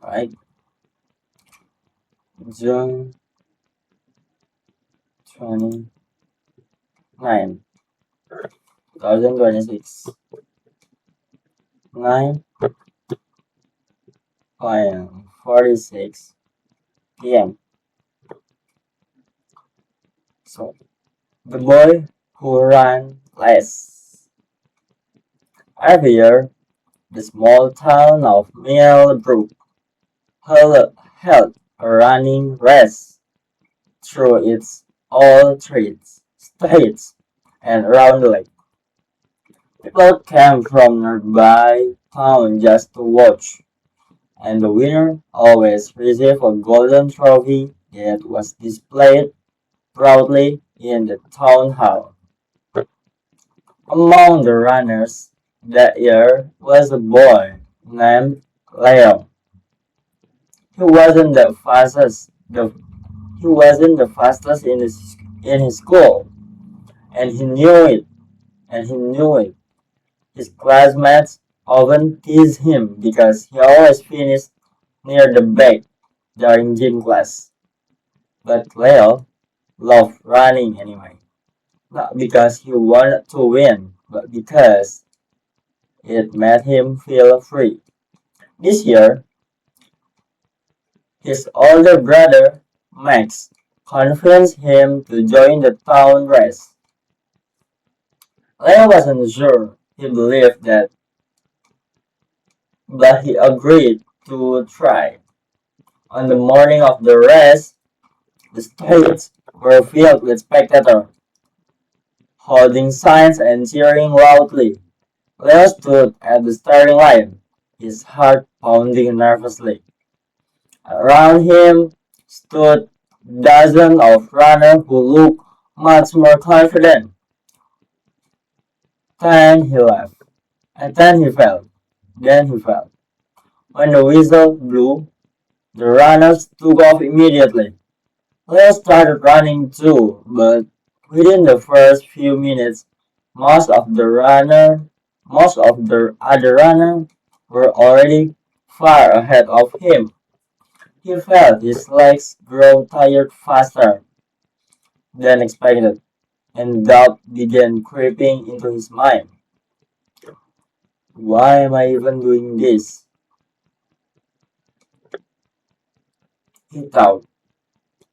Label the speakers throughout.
Speaker 1: right? June 29, 2026, 9:46 p.m. So, the boy who ran less. Every year, the small town of Millbrook held a running race through its all streets, states, and around the lake. People came from nearby town just to watch, and the winner always received a golden trophy that was displayed proudly in the town hall. Among the runners that year was a boy named Leo. He wasn't the fastest. He wasn't the fastest in his school, and he knew it. And he knew it. His classmates often teased him because he always finished near the back during gym class. But Leo loved running anyway, not because he wanted to win, but because it made him feel free. This year, his older brother, Max, convinced him to join the town race. Leo wasn't sure he believed that, but he agreed to try. On the morning of the race, the streets were filled with spectators, holding signs and cheering loudly. Leo stood at the starting line, his heart pounding nervously. Around him stood dozens of runners who looked much more confident. Then he laughed, and then he fell. Then he fell. When the whistle blew, the runners took off immediately. Leo started running too, but within the first few minutes, most of the runner, most of the other runners were already far ahead of him. He felt his legs grow tired faster than expected, and doubt began creeping into his mind. Why am I even doing this? He thought.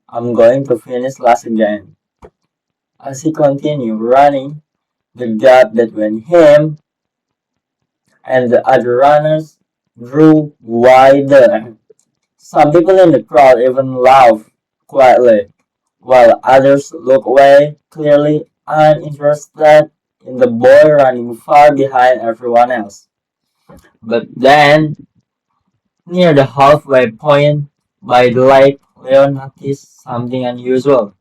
Speaker 1: I'm going to finish last again. As he continued running, the gap between him and the other runners grew wider. Some people in the crowd even laughed quietly, while others looked away, clearly uninterested in the boy running far behind everyone else. But then, near the halfway point by the lake, Leo noticed something unusual.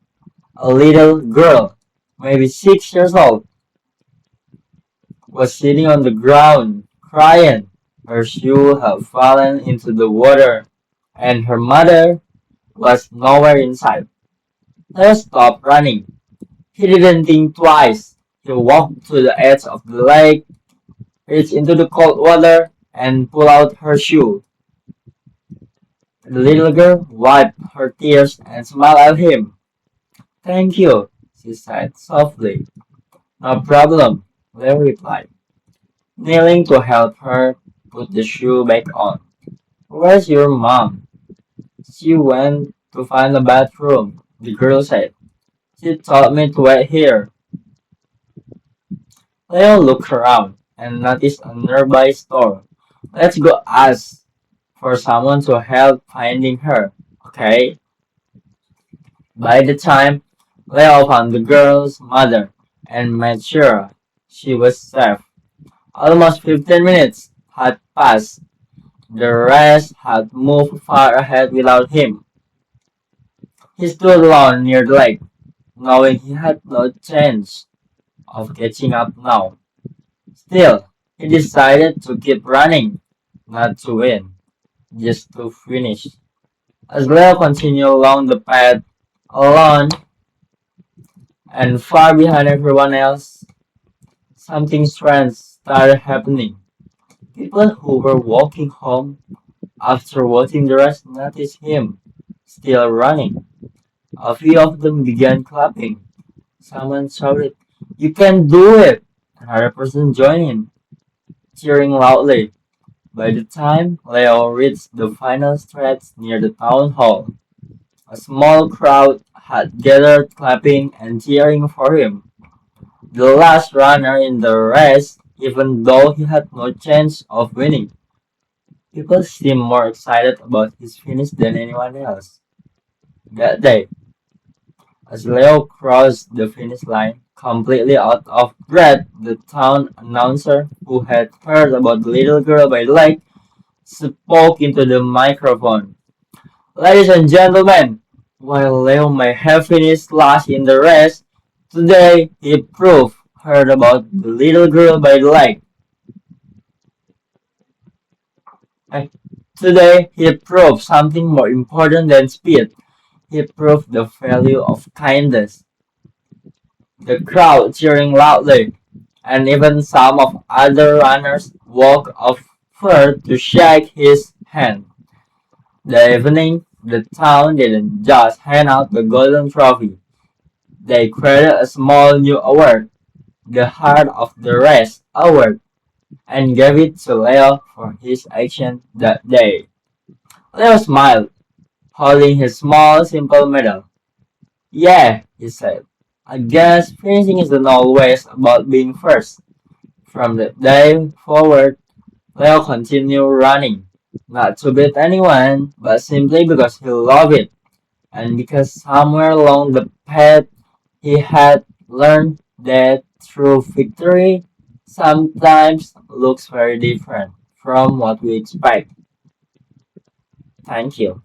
Speaker 1: A little girl, maybe 6 years old, was sitting on the ground, crying. Her shoe had fallen into the water, and her mother was nowhere in sight. Leo stopped running. He didn't think twice. He walked to the edge of the lake, reached into the cold water, and pulled out her shoe. The little girl wiped her tears and smiled at him. Thank you, she said softly. No problem, Leo replied, kneeling to help her put the shoe back on. Where's your mom? She went to find a bathroom, the girl said. She told me to wait here. Leo looked around and noticed a nearby store. Let's go ask for someone to help finding her, okay? By the time Leo found the girl's mother and made sure she was safe, almost 15 minutes had passed. The rest had moved far ahead without him. He stood alone near the lake, knowing he had no chance of catching up now. Still, he decided to keep running, not to win, just to finish. As Leo continued along the path, alone and far behind everyone else, something strange started happening. People who were walking home After watching the rest notice him still running, a few of them began clapping. Someone shouted, "You can do it!" Another person joined in, cheering loudly. By the time Leo reached the final stretch near the town hall, a small crowd had gathered clapping and cheering for him. The last runner in the race, even though he had no chance of winning, people seemed more excited about his finish than anyone else. That day, as Leo crossed the finish line, completely out of breath, the town announcer, who had heard about the little girl by the lake, spoke into the microphone. "Ladies and gentlemen, while Leo may have finished last in the race, today he proved heard about the little girl by the lake. And today he proved something more important than speed. He proved the value of kindness." The crowd cheering loudly, and even some of other runners walked forward to shake his hand. That evening, the town didn't just hand out the golden trophy. They created a small new award, the Heart of the Race Award, and gave it to Leo for his action that day. Leo smiled, holding his small, simple medal. "Yeah," he said, "I guess finishing isn't always about being first." From that day forward, Leo continued running, not to beat anyone, but simply because he loved it, and because somewhere along the path he had learned that true victory sometimes looks very different from what we expect. Thank you.